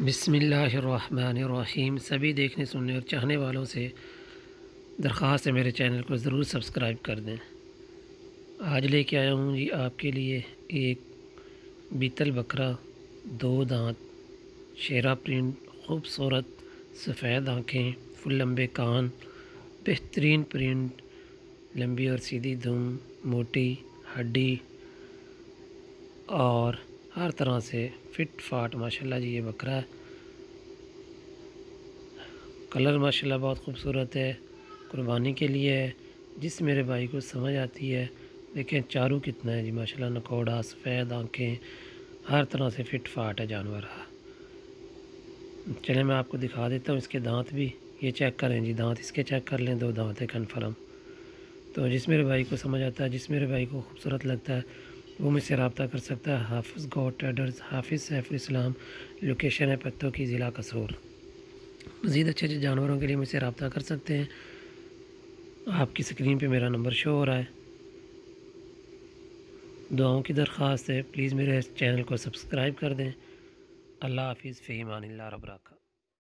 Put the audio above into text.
बिस्मिल्लाहिर्रहमानिर्रहीम। सभी देखने सुनने और चाहने वालों से दरख्वास्त है मेरे चैनल को ज़रूर सब्सक्राइब कर दें। आज लेके आया हूँ जी आपके लिए एक बीतल बकरा, 2 दांत, शेरा प्रिंट, खूबसूरत सफ़ेद आँखें, फुल लंबे कान, बेहतरीन प्रिंट, लंबी और सीधी दुम, मोटी हड्डी और हर तरह से फिट फाट माशाल्लाह जी ये बकरा है। कलर माशाल्लाह बहुत खूबसूरत है, कुर्बानी के लिए है। जिस मेरे भाई को समझ आती है, देखें चारू कितना है जी माशाल्लाह, नकौड़ा, सफ़ेद आँखें, हर तरह से फिट फाट है जानवर। चले मैं आपको दिखा देता हूँ इसके दांत भी। ये चेक करें जी, दांत इसके चेक कर लें, 2 दांत है कन्फर्म। तो जिस मेरे भाई को समझ आता है, जिस मेरे भाई को खूबसूरत लगता है, वो मुझसे रब्ता कर सकता है। हाफिज़ गॉड ट्रेडर्स, हाफिज़ السلام, लोकेशन है पत्तों की, ज़िला कसौर। मज़ीद अच्छे अच्छे जानवरों के लिए मुझसे रब्ता कर सकते हैं। आपकी स्क्रीन पे मेरा नंबर शो हो रहा है। दुआओं की दरख्वास्त है, प्लीज़ मेरे चैनल को सब्सक्राइब कर दें। अल्लाह हाफिज़, फ़ी अमानिल्लाह, रब रखा।